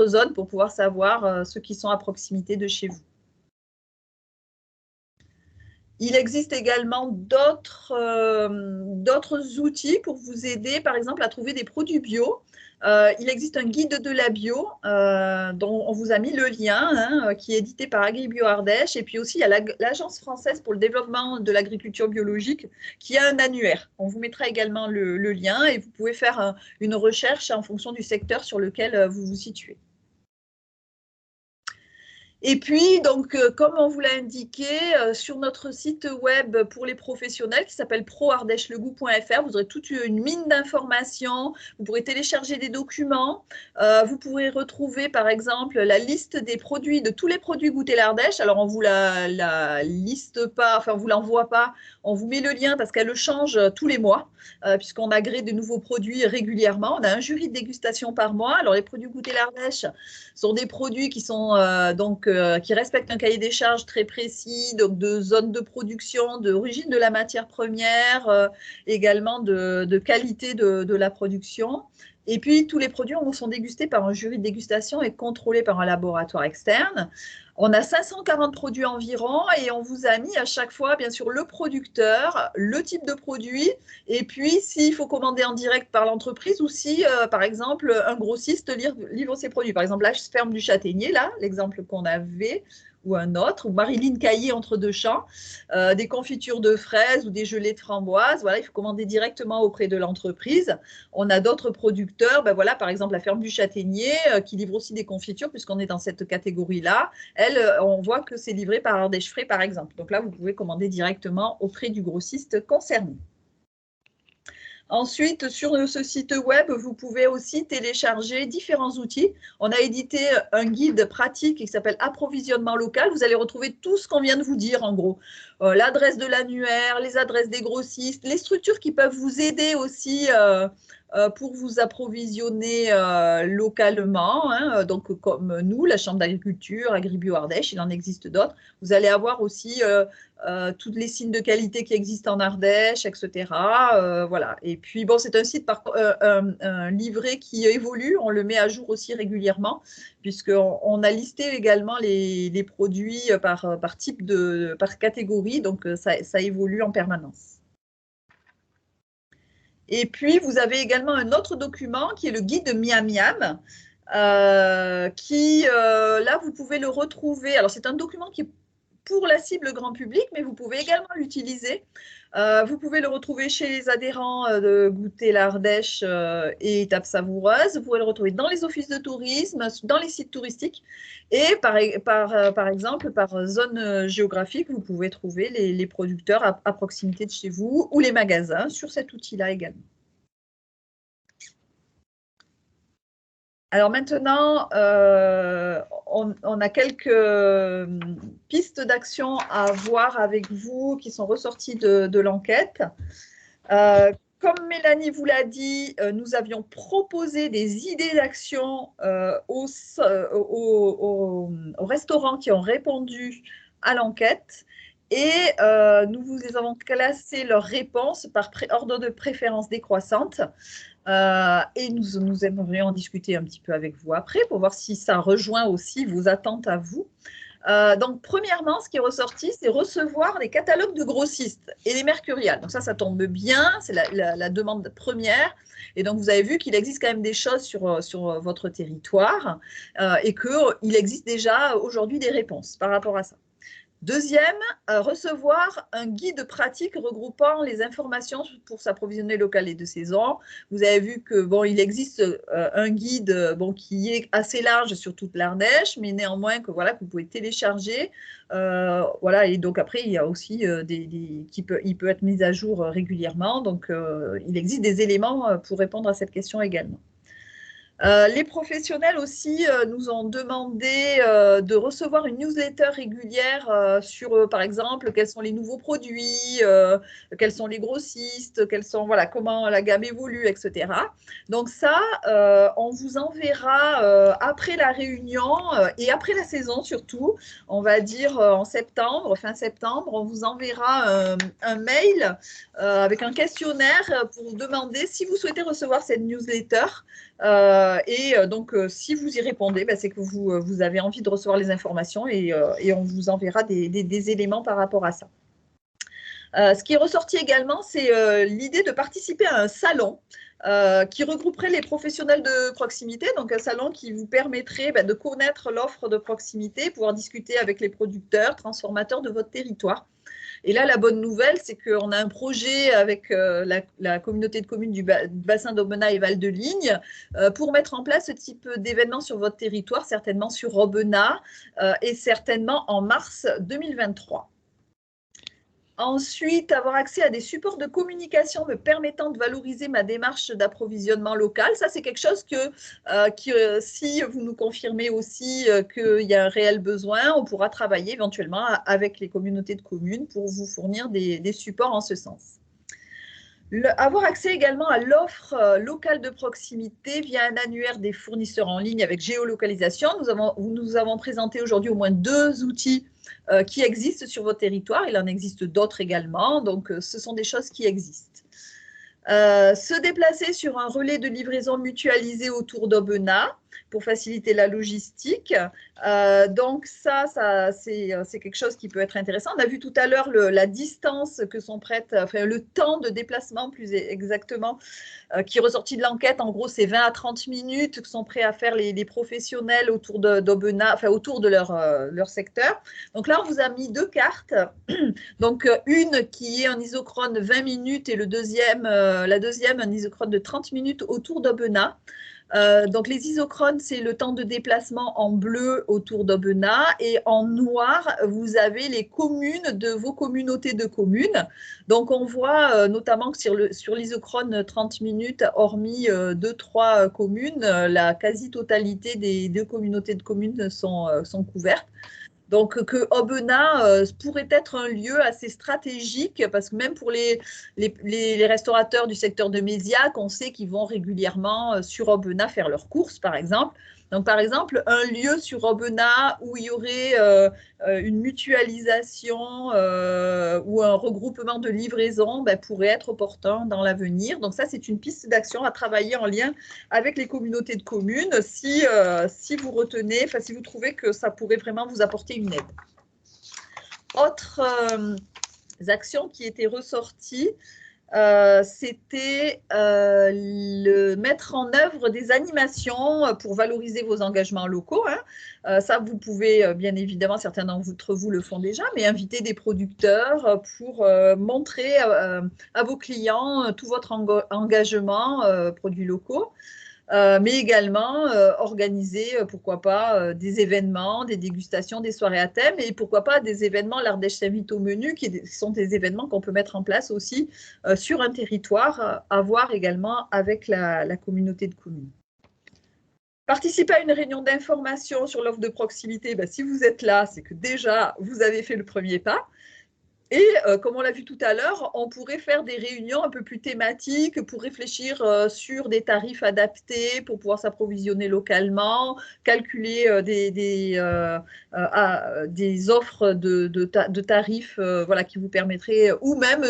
zone pour pouvoir savoir ceux qui sont à proximité de chez vous. Il existe également d'autres outils pour vous aider, par exemple, à trouver des produits bio. Il existe un guide de la bio dont on vous a mis le lien, qui est édité par AgriBio Ardèche. Et puis aussi, il y a l'Agence française pour le développement de l'agriculture biologique qui a un annuaire. On vous mettra également le lien et vous pouvez faire une recherche en fonction du secteur sur lequel vous vous situez. Et puis, donc, comme on vous l'a indiqué, sur notre site web pour les professionnels qui s'appelle proardèchelegout.fr, vous aurez toute une mine d'informations, vous pourrez télécharger des documents, vous pourrez retrouver par exemple la liste des produits, de tous les produits Goûter l'Ardèche. Alors, on ne vous la liste pas, enfin, on ne vous l'envoie pas, on vous met le lien parce qu'elle le change tous les mois, puisqu'on agrée de nouveaux produits régulièrement. On a un jury de dégustation par mois. Alors, les produits Goûter l'Ardèche sont des produits qui sont qui respectent un cahier des charges très précis, donc de zone de production, d'origine de la matière première, également de qualité de la production. Et puis, tous les produits sont dégustés par un jury de dégustation et contrôlés par un laboratoire externe. On a 540 produits environ et on vous a mis à chaque fois, bien sûr, le producteur, le type de produit et puis s'il faut commander en direct par l'entreprise ou si, par exemple, un grossiste livre ses produits. Par exemple, la ferme du Châtaignier, là, l'exemple qu'on avait, ou un autre, ou Marilyn Caillé entre deux champs, des confitures de fraises ou des gelées de framboises. Voilà, il faut commander directement auprès de l'entreprise. On a d'autres producteurs, voilà, par exemple la ferme du Châtaignier qui livre aussi des confitures puisqu'on est dans cette catégorie-là. Elle, on voit que c'est livré par Ardèche Frais, par exemple. Donc là, vous pouvez commander directement auprès du grossiste concerné. Ensuite, sur ce site web, vous pouvez aussi télécharger différents outils. On a édité un guide pratique qui s'appelle Approvisionnement local. Vous allez retrouver tout ce qu'on vient de vous dire, en gros. L'adresse de l'annuaire, les adresses des grossistes, les structures qui peuvent vous aider aussi pour vous approvisionner localement. Donc, comme nous, la Chambre d'agriculture, AgriBio Ardèche, il en existe d'autres. Vous allez avoir aussi tous les signes de qualité qui existent en Ardèche, etc. Voilà. Et puis, bon, c'est un site, un livret qui évolue. On le met à jour aussi régulièrement, puisqu'on a listé également les produits par type par catégorie. Donc, ça évolue en permanence. Et puis, vous avez également un autre document qui est le guide Miam Miam, qui, là, vous pouvez le retrouver. Alors, c'est un document qui est pour la cible grand public, mais vous pouvez également l'utiliser. Vous pouvez le retrouver chez les adhérents de Goûter l'Ardèche et Étape Savoureuse. Vous pouvez le retrouver dans les offices de tourisme, dans les sites touristiques. Et par exemple, par zone géographique, vous pouvez trouver les producteurs à proximité de chez vous ou les magasins sur cet outil-là également. Alors maintenant, on a quelques pistes d'action à voir avec vous qui sont ressorties de l'enquête. Comme Mélanie vous l'a dit, nous avions proposé des idées d'action aux restaurants qui ont répondu à l'enquête et nous vous les avons classé leurs réponses par ordre de préférence décroissante. Et nous aimerions en discuter un petit peu avec vous après pour voir si ça rejoint aussi vos attentes à vous. Donc, premièrement, ce qui est ressorti, c'est recevoir les catalogues de grossistes et les mercuriales. Donc ça tombe bien, c'est la demande première. Et donc, vous avez vu qu'il existe quand même des choses sur votre territoire et qu'il existe déjà aujourd'hui des réponses par rapport à ça. Deuxième, recevoir un guide pratique regroupant les informations pour s'approvisionner local et de saison. Vous avez vu que il existe un guide qui est assez large sur toute l'Ardèche, mais néanmoins que vous pouvez télécharger. Et donc après il y a aussi il peut être mis à jour régulièrement. Donc il existe des éléments pour répondre à cette question également. Les professionnels aussi nous ont demandé de recevoir une newsletter régulière sur, par exemple, quels sont les nouveaux produits, quels sont les grossistes, comment la gamme évolue, etc. Donc ça, on vous enverra après la réunion et après la saison surtout, on va dire en septembre, fin septembre, on vous enverra un mail avec un questionnaire pour vous demander si vous souhaitez recevoir cette newsletter. Donc, si vous y répondez, c'est que vous avez envie de recevoir les informations et on vous enverra des éléments par rapport à ça. Ce qui est ressorti également, c'est l'idée de participer à un salon qui regrouperait les professionnels de proximité, donc un salon qui vous permettrait de connaître l'offre de proximité, pouvoir discuter avec les producteurs, transformateurs de votre territoire. Et là, la bonne nouvelle, c'est qu'on a un projet avec la communauté de communes du bassin d'Aubenas et Val-de-Ligne pour mettre en place ce type d'événement sur votre territoire, certainement sur Aubenas et certainement en mars 2023. Ensuite, avoir accès à des supports de communication me permettant de valoriser ma démarche d'approvisionnement local. Ça, c'est quelque chose si vous nous confirmez aussi qu'il y a un réel besoin, on pourra travailler éventuellement avec les communautés de communes pour vous fournir des supports en ce sens. Avoir accès également à l'offre locale de proximité via un annuaire des fournisseurs en ligne avec géolocalisation. Nous avons présenté aujourd'hui au moins 2 outils qui existent sur votre territoire. Il en existe d'autres également, donc ce sont des choses qui existent. Se déplacer sur un relais de livraison mutualisé autour d'Aubenas pour faciliter la logistique. Donc ça c'est quelque chose qui peut être intéressant. On a vu tout à l'heure la distance que sont prêtes, enfin le temps de déplacement plus exactement, qui est ressorti de l'enquête. En gros, c'est 20 à 30 minutes que sont prêts à faire les professionnels autour d'Aubenas, enfin autour de leur secteur. Donc là, on vous a mis 2 cartes. Donc une qui est en isochrone 20 minutes et la deuxième un isochrone de 30 minutes autour d'Aubenas. Donc les isochrones, c'est le temps de déplacement en bleu autour d'Aubenas et en noir, vous avez les communes de vos communautés de communes. Donc on voit notamment que sur l'isochrone 30 minutes, hormis 2-3 communes, la quasi-totalité des 2 communautés de communes sont couvertes. Donc, que Aubenas pourrait être un lieu assez stratégique, parce que même pour les restaurateurs du secteur de Méziac, on sait qu'ils vont régulièrement sur Aubenas faire leurs courses, par exemple. Donc, par exemple, un lieu sur Aubenas où il y aurait une mutualisation ou un regroupement de livraison pourrait être opportun dans l'avenir. Donc, ça, c'est une piste d'action à travailler en lien avec les communautés de communes si vous retenez, si vous trouvez que ça pourrait vraiment vous apporter une aide. Autres actions qui étaient ressorties, c'était mettre en œuvre des animations pour valoriser vos engagements locaux. Ça, vous pouvez, bien évidemment, certains d'entre vous le font déjà, mais inviter des producteurs pour montrer à vos clients tout votre engagement produits locaux. Mais également organiser, pourquoi pas, des événements, des dégustations, des soirées à thème et pourquoi pas des événements l'Ardèche s'invite au menu qui sont des événements qu'on peut mettre en place aussi sur un territoire, à voir également avec la communauté de communes. Participer à une réunion d'information sur l'offre de proximité, ben, si vous êtes là, c'est que déjà, vous avez fait le premier pas. Et comme on l'a vu tout à l'heure, on pourrait faire des réunions un peu plus thématiques pour réfléchir sur des tarifs adaptés pour pouvoir s'approvisionner localement, calculer des offres de tarifs voilà, qui vous permettraient, ou même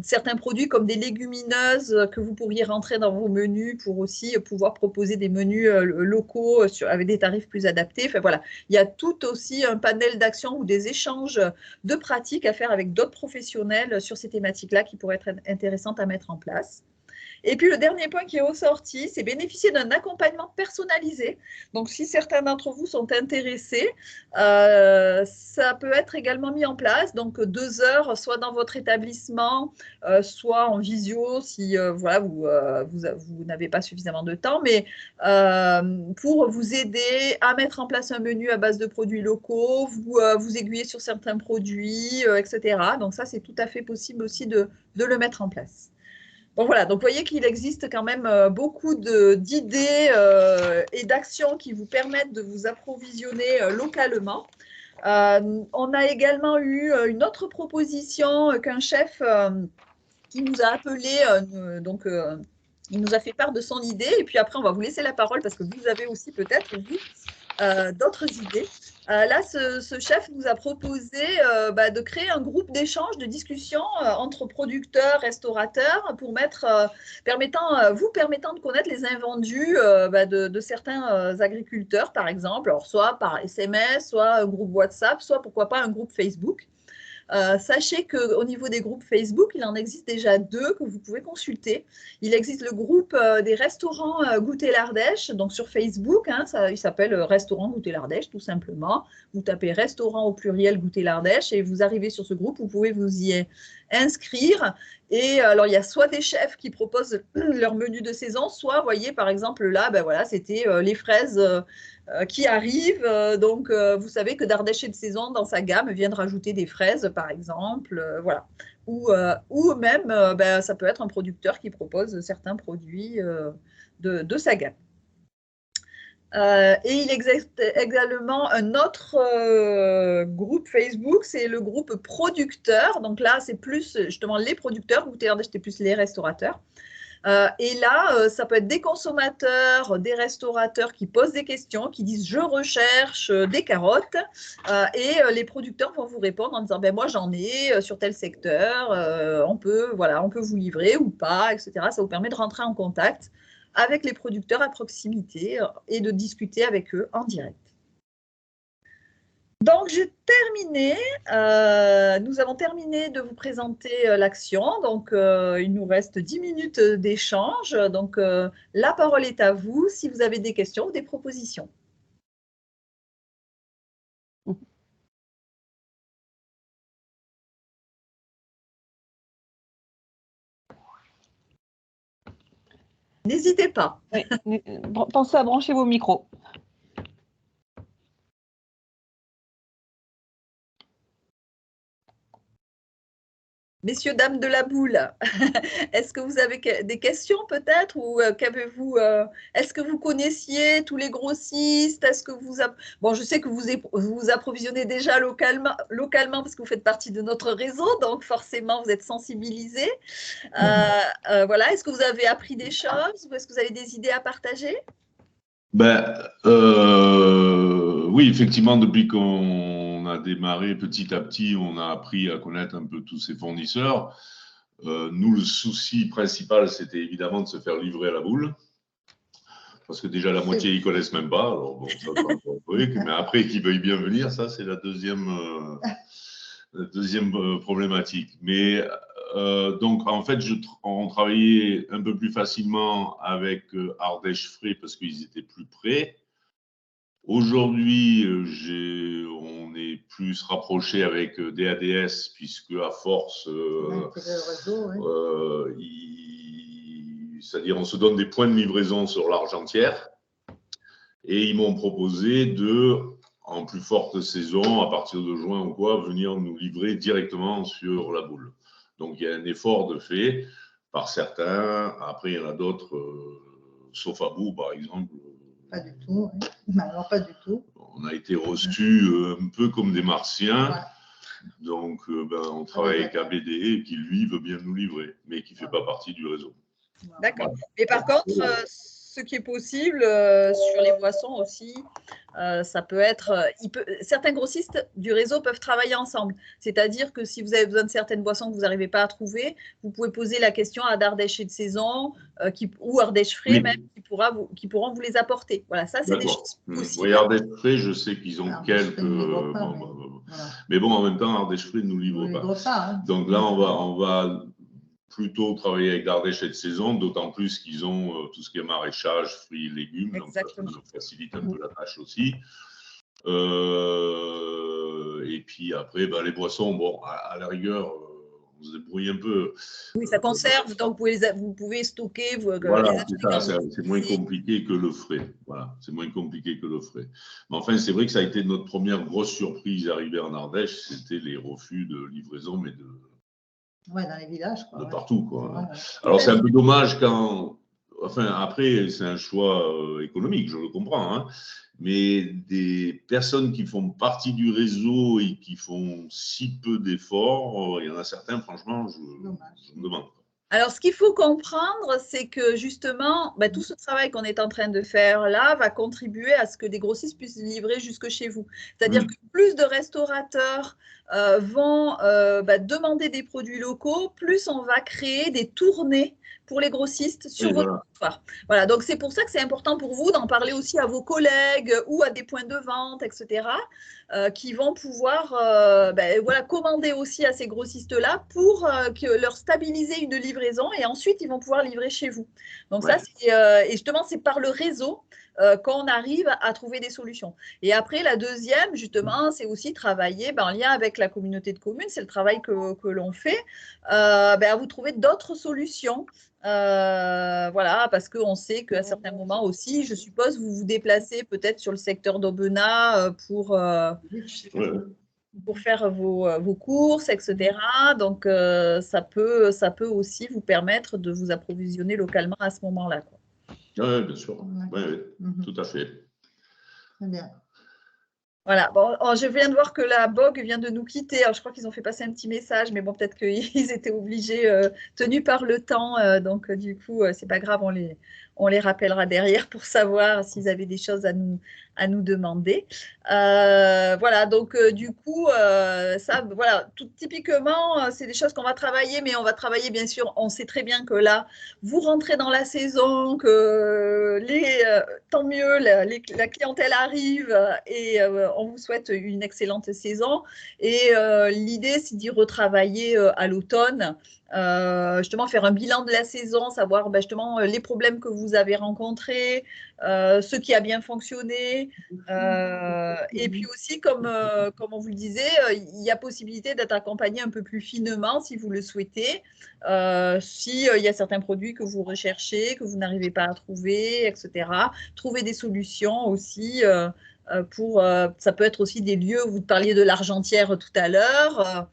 certains produits comme des légumineuses que vous pourriez rentrer dans vos menus pour aussi pouvoir proposer des menus locaux avec des tarifs plus adaptés. Enfin, voilà. Il y a tout aussi un panel d'actions ou des échanges de pratiques à faire avec d'autres professionnels sur ces thématiques-là qui pourraient être intéressantes à mettre en place. Et puis, le dernier point qui est ressorti, c'est bénéficier d'un accompagnement personnalisé. Donc, si certains d'entre vous sont intéressés, ça peut être également mis en place. Donc, 2 heures, soit dans votre établissement, soit en visio, si voilà, vous n'avez pas suffisamment de temps, mais pour vous aider à mettre en place un menu à base de produits locaux, vous aiguiller sur certains produits, etc. Donc, ça, c'est tout à fait possible aussi de le mettre en place. Bon, voilà, donc vous voyez qu'il existe quand même beaucoup d'idées et d'actions qui vous permettent de vous approvisionner localement. On a également eu une autre proposition qu'un chef qui nous a appelé, donc il nous a fait part de son idée, et puis après on va vous laisser la parole parce que vous avez aussi peut-être, vous, d'autres idées. Là, ce chef nous a proposé de créer un groupe d'échange, de discussion entre producteurs, restaurateurs, pour vous permettant de connaître les invendus de certains agriculteurs, par exemple, alors soit par SMS, soit un groupe WhatsApp, soit pourquoi pas un groupe Facebook. Sachez qu'au niveau des groupes Facebook, il en existe déjà 2 que vous pouvez consulter. Il existe le groupe des restaurants Goûter l'Ardèche, donc sur Facebook, hein, il s'appelle Restaurant Goûter l'Ardèche, tout simplement. Vous tapez restaurant au pluriel Goûter l'Ardèche et vous arrivez sur ce groupe, vous pouvez vous y inscrire. Et alors, il y a soit des chefs qui proposent leur menu de saison, soit, vous voyez, par exemple, là, ben voilà, c'était les fraises qui arrivent. Donc, vous savez que d'Ardèche de saison, dans sa gamme, vient de rajouter des fraises, par exemple. Voilà. Ou même, ça peut être un producteur qui propose certains produits de sa gamme. Et il existe également un autre groupe Facebook, c'est le groupe producteurs. Donc là, c'est plus justement les producteurs, Goûter l'Ardèche, c'était plus les restaurateurs. Et là, ça peut être des consommateurs, des restaurateurs qui posent des questions, qui disent « je recherche des carottes » et les producteurs vont vous répondre en disant « moi j'en ai sur tel secteur, on peut vous livrer ou pas, etc. » Ça vous permet de rentrer en contact avec les producteurs à proximité et de discuter avec eux en direct. Donc, j'ai terminé. Nous avons terminé de vous présenter l'action. Donc, il nous reste 10 minutes d'échange. Donc, la parole est à vous si vous avez des questions ou des propositions. N'hésitez pas. Oui, pensez à brancher vos micros. Messieurs, dames de la boule, est-ce que vous avez des questions peut-être ou qu'avez-vous est-ce que vous connaissiez tous les grossistes? Est-ce que bon, je sais que vous vous approvisionnez déjà localement parce que vous faites partie de notre réseau, donc forcément vous êtes sensibilisés. Voilà, est-ce que vous avez appris des choses ou est-ce que vous avez des idées à partager? Oui, effectivement, depuis qu'on a démarré petit à petit, on a appris à connaître un peu tous ces fournisseurs. Nous, le souci principal, c'était évidemment de se faire livrer à la boule. Parce que déjà, la moitié, ils ne connaissent même pas. Alors, bon, ça, c'est un truc. Mais après, qu'ils veuillent bien venir, ça, c'est la deuxième problématique. Mais donc, en fait, on travaillait un peu plus facilement avec Ardèche Frais parce qu'ils étaient plus près. Aujourd'hui, on est plus rapproché avec DADS puisque à force, c'est-à-dire on se donne des points de livraison sur l'Argentière et ils m'ont proposé de, en plus forte saison, à partir de juin ou quoi, venir nous livrer directement sur la boule. Donc il y a un effort de fait par certains. Après, il y en a d'autres, Sofabou par exemple, pas du tout. Oui. Alors, pas du tout. On a été reçus un peu comme des martiens. Ouais. Donc, on travaille avec ABD qui, lui, veut bien nous livrer, mais qui ne fait pas partie du réseau. D'accord. Mais par contre, ce qui est possible sur les boissons aussi, ça peut être… certains grossistes du réseau peuvent travailler ensemble. C'est-à-dire que si vous avez besoin de certaines boissons que vous n'arrivez pas à trouver, vous pouvez poser la question à Ardèche et de Saison ou Ardèche Frais, Oui. même, qui pourront vous les apporter. Voilà, ça, c'est des choses possibles. Oui, Ardèche Frais, je sais qu'ils ont quelques… Voilà. Mais bon, en même temps, Ardèche Frais ne nous livre pas. Ça, hein. Donc là, on va plutôt travailler avec d'Ardèche et de Saison, d'autant plus qu'ils ont tout ce qui est maraîchage, fruits, légumes. Exactement. Donc ça nous facilite un peu la tâche aussi. Et puis après, les boissons, bon, à la rigueur, on se débrouille un peu. Oui, ça conserve, donc vous pouvez stocker. Voilà, c'est moins compliqué que le frais. Voilà, c'est moins compliqué que le frais. Mais enfin, c'est vrai que ça a été notre première grosse surprise arrivée en Ardèche, c'était les refus de livraison, mais dans les villages, quoi. De partout, quoi. Ouais. Alors, c'est un peu dommage quand… Enfin, après, c'est un choix économique, je le comprends, hein. Mais des personnes qui font partie du réseau et qui font si peu d'efforts, il y en a certains, franchement, je me demande. Alors, ce qu'il faut comprendre, c'est que justement, tout ce travail qu'on est en train de faire là va contribuer à ce que des grossistes puissent livrer jusque chez vous. C'est-à-dire que plus de restaurateurs vont demander des produits locaux, plus on va créer des tournées pour les grossistes sur votre territoire. Voilà, donc c'est pour ça que c'est important pour vous d'en parler aussi à vos collègues ou à des points de vente, etc., qui vont pouvoir commander aussi à ces grossistes-là pour leur stabiliser une livraison et ensuite ils vont pouvoir livrer chez vous. Donc ça, et justement, c'est par le réseau qu'on arrive à trouver des solutions. Et après, la deuxième, justement, c'est aussi travailler en lien avec la communauté de communes, c'est le travail que l'on fait, à vous trouver d'autres solutions. Voilà, parce qu'on sait qu'à certains moments aussi, je suppose, vous vous déplacez peut-être sur le secteur d'Aubenas pour faire vos courses, etc. Donc, ça peut aussi vous permettre de vous approvisionner localement à ce moment-là. Oui, bien sûr. Oui, tout à fait. Très bien. Voilà, bon, je viens de voir que la BOG vient de nous quitter. Alors, je crois qu'ils ont fait passer un petit message, mais bon, peut-être qu'ils étaient obligés, tenus par le temps. Donc, du coup, c'est pas grave, on les rappellera derrière pour savoir s'ils avaient des choses à nous demander. Voilà, donc, du coup, ça, voilà, typiquement, c'est des choses qu'on va travailler, mais on va travailler, bien sûr, on sait très bien que là, vous rentrez dans la saison, que tant mieux, la clientèle arrive et on vous souhaite une excellente saison. Et l'idée, c'est d'y retravailler à l'automne, justement faire un bilan de la saison, savoir justement les problèmes que vous avez rencontrés, ce qui a bien fonctionné. Et puis aussi, comme on vous le disait, il y a possibilité d'être accompagné un peu plus finement si vous le souhaitez. S'il y a certains produits que vous recherchez, que vous n'arrivez pas à trouver, etc. Trouver des solutions aussi. Ça peut être aussi des lieux, vous parliez de l'Argentière tout à l'heure,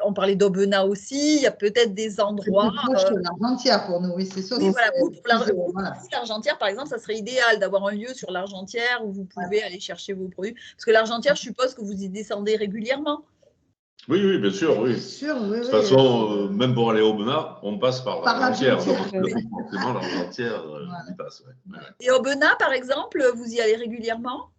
on parlait d'Aubenas aussi, il y a peut-être des endroits… C'est l'Argentière pour nous, oui, c'est ça. Oui, voilà, pour l'Argentière, par exemple, ça serait idéal d'avoir un lieu sur l'Argentière où vous pouvez aller chercher vos produits. Parce que l'Argentière, je suppose que vous y descendez régulièrement. Oui, bien sûr, oui. De toute façon, même pour aller au Aubenas, on passe par l'Argentière. Donc, forcément, l'Argentière, on y passe. Et Aubenas, par exemple, vous y allez régulièrement?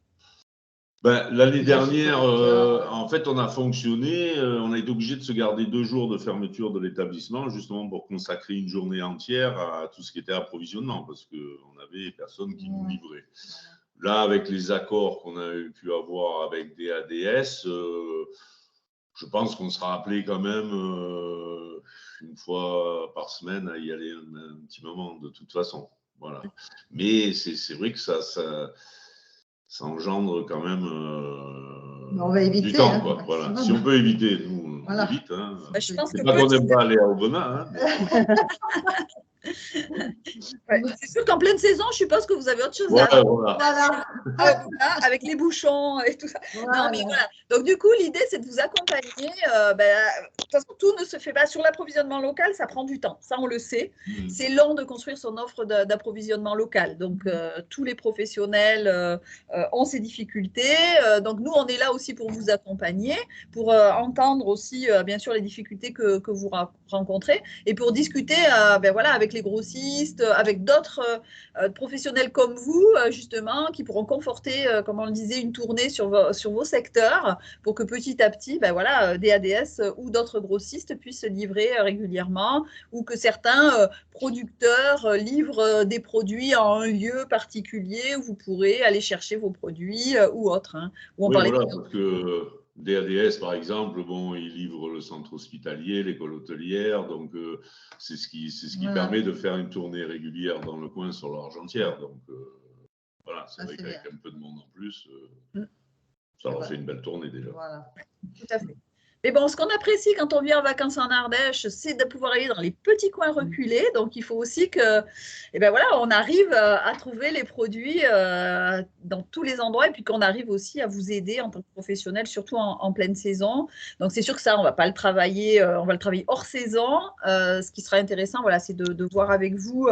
L'année dernière, en fait, on a fonctionné. On a été obligé de se garder 2 jours de fermeture de l'établissement, justement pour consacrer une journée entière à tout ce qui était approvisionnement, parce qu'on avait personne qui nous livrait. Là, avec les accords qu'on a pu avoir avec DADS, je pense qu'on sera appelé quand même une fois par semaine à y aller un petit moment, de toute façon. Voilà. Mais c'est vrai que ça engendre quand même on va éviter, du temps. Quoi. Voilà. Si on peut éviter, nous, on évite. Hein. Je pense c'est pas qu'on n'aime pas aller à Aubenas. C'est sûr qu'en pleine saison, je suppose que vous avez autre chose Voilà. avec les bouchons et tout ça. Voilà. Non, mais voilà. Donc, du coup, l'idée, c'est de vous accompagner. De toute façon, tout ne se fait pas sur l'approvisionnement local, ça prend du temps. Ça, on le sait. C'est long de construire son offre d'approvisionnement local. Donc, tous les professionnels ont ces difficultés. Donc, nous, on est là aussi pour vous accompagner, pour entendre aussi, bien sûr, les difficultés que vous rencontrez et pour discuter voilà, avec les grossistes, avec d'autres professionnels comme vous, justement, qui pourront conforter, comme on le disait, une tournée sur vos secteurs pour que petit à petit, voilà, des ADS ou d'autres grossistes puissent se livrer régulièrement ou que certains producteurs livrent des produits à un lieu particulier où vous pourrez aller chercher vos produits ou autres. Hein, où on parlait voilà, parce que DADS, par exemple, bon, ils livrent le centre hospitalier, l'école hôtelière, donc c'est ce qui permet de faire une tournée régulière dans le coin sur l'Argentière. Donc voilà, c'est vrai qu'avec un peu de monde en plus, ça leur fait une belle tournée déjà. Voilà. Tout à fait. Mais bon, ce qu'on apprécie quand on vient en vacances en Ardèche, c'est de pouvoir aller dans les petits coins reculés. Donc, il faut aussi que, voilà, on arrive à trouver les produits dans tous les endroits et puis qu'on arrive aussi à vous aider en tant que professionnel, surtout en pleine saison. Donc, c'est sûr que ça, on va pas le travailler, on va le travailler hors saison. Ce qui sera intéressant, voilà, c'est de voir avec vous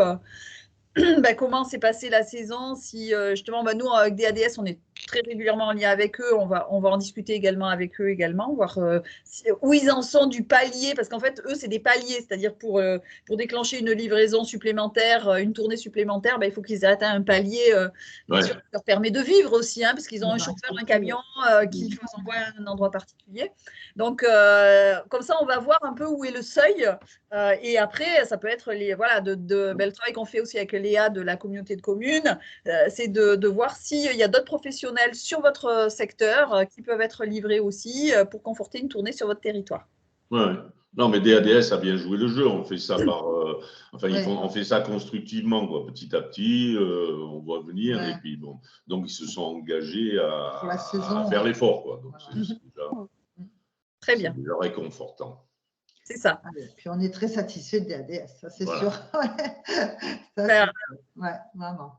comment s'est passée la saison. Si justement, nous, avec des ADS, on est très régulièrement en lien avec eux. On va en discuter également avec eux également, voir où ils en sont du palier, parce qu'en fait, eux, c'est des paliers, c'est-à-dire pour déclencher une livraison supplémentaire, une tournée supplémentaire, il faut qu'ils aient atteint un palier bien sûr, qui leur permet de vivre aussi, hein, parce qu'ils ont un chauffeur, un camion qui les envoie à un endroit particulier. Donc, comme ça, on va voir un peu où est le seuil. Et après, ça peut être le travail qu'on fait aussi avec Léa de la communauté de communes, c'est de voir s'il y a d'autres professionnels sur votre secteur qui peuvent être livrés aussi pour conforter une tournée sur votre territoire. Ouais. Non, mais DADS a bien joué le jeu. On fait ça on fait ça constructivement, quoi. Petit à petit, on voit venir et puis bon. Donc ils se sont engagés à faire l'effort, quoi. Donc c'est très bien. C'est déjà réconfortant. C'est ça. Puis on est très satisfait de DADS, ça c'est sûr. Vraiment.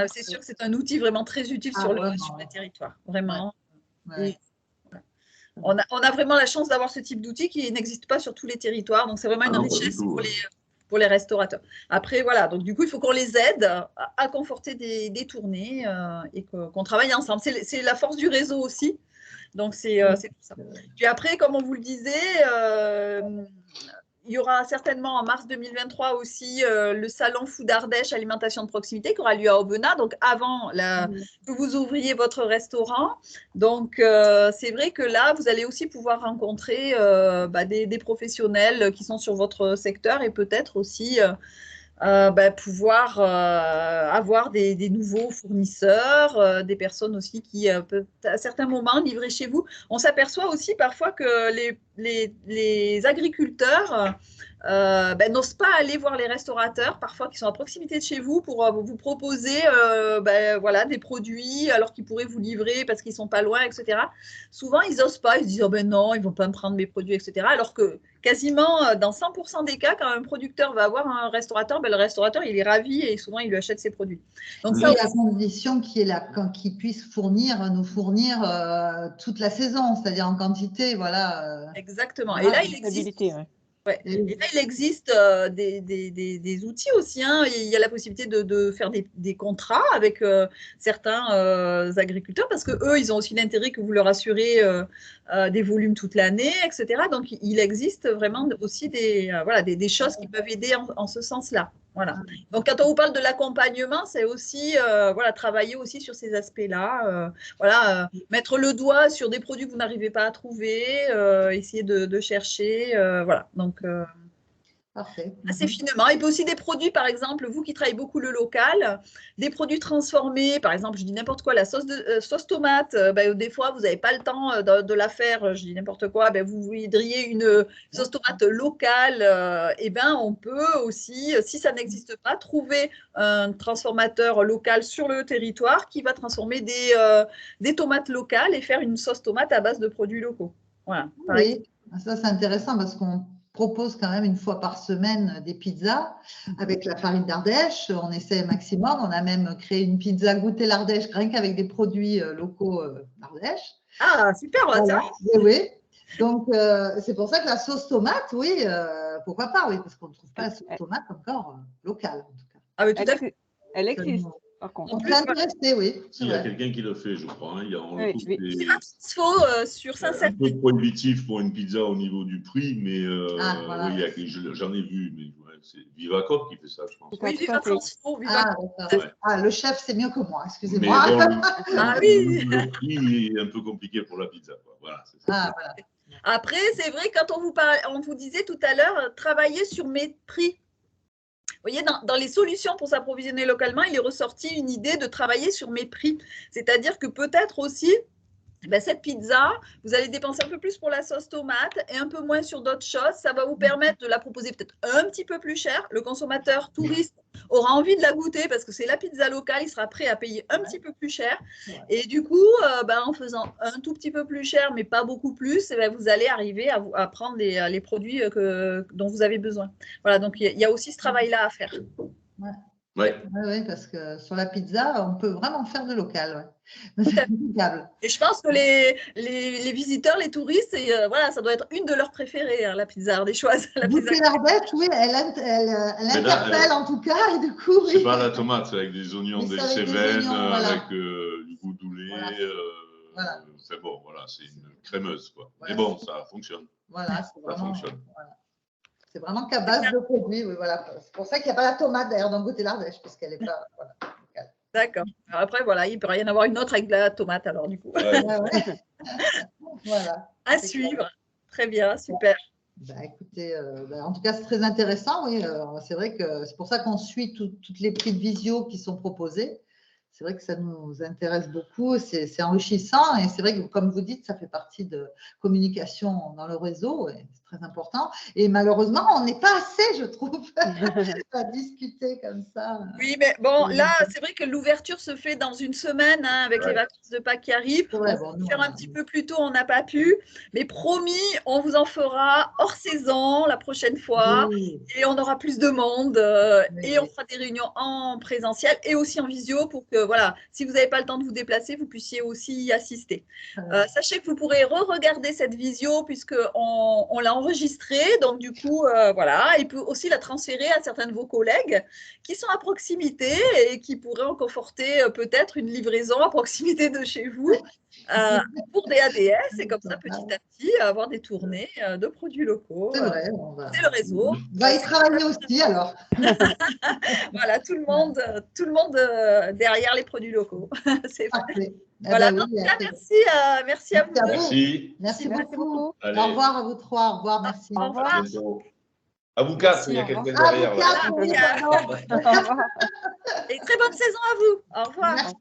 C'est sûr que c'est un outil vraiment très utile sur les territoires. Vraiment. Ouais. On a vraiment la chance d'avoir ce type d'outil qui n'existe pas sur tous les territoires. Donc, c'est vraiment une richesse pour les restaurateurs. Après, voilà. Donc, du coup, il faut qu'on les aide à conforter des tournées et qu'on travaille ensemble. C'est la force du réseau aussi. Donc, c'est tout ça. Puis après, comme on vous le disait, il y aura certainement en mars 2023 aussi le salon Food Ardèche Alimentation de proximité qui aura lieu à Aubenas, donc avant que vous ouvriez votre restaurant. Donc, c'est vrai que là, vous allez aussi pouvoir rencontrer des professionnels qui sont sur votre secteur et peut-être aussi pouvoir avoir des nouveaux fournisseurs, des personnes aussi qui peuvent à certains moments livrer chez vous. On s'aperçoit aussi parfois que les agriculteurs n'osent pas aller voir les restaurateurs, parfois qui sont à proximité de chez vous, pour vous proposer des produits alors qu'ils pourraient vous livrer parce qu'ils ne sont pas loin, etc. Souvent, ils n'osent pas, ils se disent non, ils ne vont pas me prendre mes produits, etc. Alors que quasiment dans 100% des cas, quand un producteur va avoir un restaurateur, le restaurateur, il est ravi et souvent, il lui achète ses produits. Donc, ça, la condition qu'il puisse nous fournir toute la saison, c'est-à-dire en quantité, voilà. Exactement. Et là, il existe. Et là, il existe des outils aussi. Hein. Il y a la possibilité de faire des contrats avec certains agriculteurs parce qu'eux, ils ont aussi l'intérêt que vous leur assurez des volumes toute l'année, etc. Donc, il existe vraiment aussi des choses qui peuvent aider en ce sens-là. Voilà. Donc, quand on vous parle de l'accompagnement, c'est aussi travailler aussi sur ces aspects-là. Mettre le doigt sur des produits que vous n'arrivez pas à trouver, essayer de chercher. Voilà. Donc, parfait. Assez finement. Et puis aussi des produits, par exemple, vous qui travaillez beaucoup le local, des produits transformés, par exemple, je dis n'importe quoi, la sauce tomate, des fois, vous n'avez pas le temps de la faire, je dis n'importe quoi, vous voudriez une sauce tomate locale, on peut aussi, si ça n'existe pas, trouver un transformateur local sur le territoire qui va transformer des tomates locales et faire une sauce tomate à base de produits locaux. Voilà. Oui, ça c'est intéressant parce qu'on propose quand même une fois par semaine des pizzas avec la farine d'Ardèche. On essaie un maximum. On a même créé une pizza goûter l'Ardèche rien qu'avec des produits locaux d'Ardèche. Ah, super, voilà. Oui. Donc, c'est pour ça que la sauce tomate, oui, pourquoi pas, oui, parce qu'on ne trouve pas la sauce tomate encore locale, en tout cas. Ah, oui, tout à fait. Elle existe, par contre. On peut intéresser, oui. Il y a quelqu'un qui le fait, je crois. Hein. On le trouve sur Saint-Cernin. un peu prohibitif pour une pizza au niveau du prix, mais voilà. oui, j'en ai vu, mais c'est Vivacop qui fait ça, je pense. Oui, Vivacop. Le chef, c'est mieux que moi, excusez-moi. Mais bon, le prix est un peu compliqué pour la pizza, quoi. Voilà, c'est ça. Voilà. Après, c'est vrai, quand on vous disait tout à l'heure, travailler sur mes prix. Vous voyez, dans les solutions pour s'approvisionner localement, il est ressorti une idée de travailler sur mes prix. C'est-à-dire que peut-être aussi, cette pizza, vous allez dépenser un peu plus pour la sauce tomate et un peu moins sur d'autres choses. Ça va vous permettre de la proposer peut-être un petit peu plus cher. Le consommateur touriste aura envie de la goûter parce que c'est la pizza locale, il sera prêt à payer un petit peu plus cher. Et du coup, en faisant un tout petit peu plus cher, mais pas beaucoup plus, vous allez arriver à prendre les produits dont vous avez besoin. Voilà, donc il y a aussi ce travail-là à faire. Oui, parce que sur la pizza, on peut vraiment faire de local. Et je pense que les visiteurs, les touristes, ça doit être une de leurs préférées, hein, la pizza ardéchoise. Goûter l'Ardèche, oui, elle interpelle en tout cas. Et du coup, c'est pas la tomate, c'est avec des oignons, des Cévennes, avec du goudoulet. Voilà. C'est bon, voilà, c'est une crémeuse, quoi. Voilà. Mais bon, ça fonctionne. Voilà, ça fonctionne. Voilà. C'est vraiment qu'à base de produits. Oui, voilà. C'est pour ça qu'il n'y a pas la tomate d'ailleurs dans Goûter l'Ardèche, parce qu'elle n'est pas. Voilà. D'accord. Après, voilà, il ne peut rien avoir une autre avec de la tomate, alors, du coup. Voilà. À suivre. Très bien, super. Écoutez, en tout cas, c'est très intéressant. Oui, c'est vrai que c'est pour ça qu'on suit toutes les prix de visio qui sont proposés. C'est vrai que ça nous intéresse beaucoup, c'est enrichissant et c'est vrai que, comme vous dites, ça fait partie de communication dans le réseau et c'est très important. Et malheureusement, on n'est pas assez, je trouve, à discuter comme ça. Oui, mais bon, là, c'est vrai que l'ouverture se fait dans une semaine avec les vacances de Pâques qui arrivent. On va faire un petit peu plus tôt, on n'a pas pu. Mais promis, on vous en fera hors saison la prochaine fois et on aura plus de monde et on fera des réunions en présentiel et aussi en visio pour que, voilà, si vous n'avez pas le temps de vous déplacer, vous puissiez aussi y assister. Sachez que vous pourrez re-regarder cette visio puisqu'on l'a enregistrée. Donc, du coup, voilà, il peut aussi la transférer à certains de vos collègues qui sont à proximité et qui pourraient en conforter peut-être une livraison à proximité de chez vous pour des ADS et comme ça, petit à petit, avoir des tournées de produits locaux. C'est vrai, c'est le réseau. On va y travailler aussi alors. Voilà, tout le monde derrière les produits locaux. C'est parfait. Voilà, merci à vous. Merci beaucoup. Allez. Au revoir à vous trois. Au revoir, merci. Au revoir. À vous quatre, il y a quelqu'un derrière. Et très bonne saison à vous. Au revoir. Merci.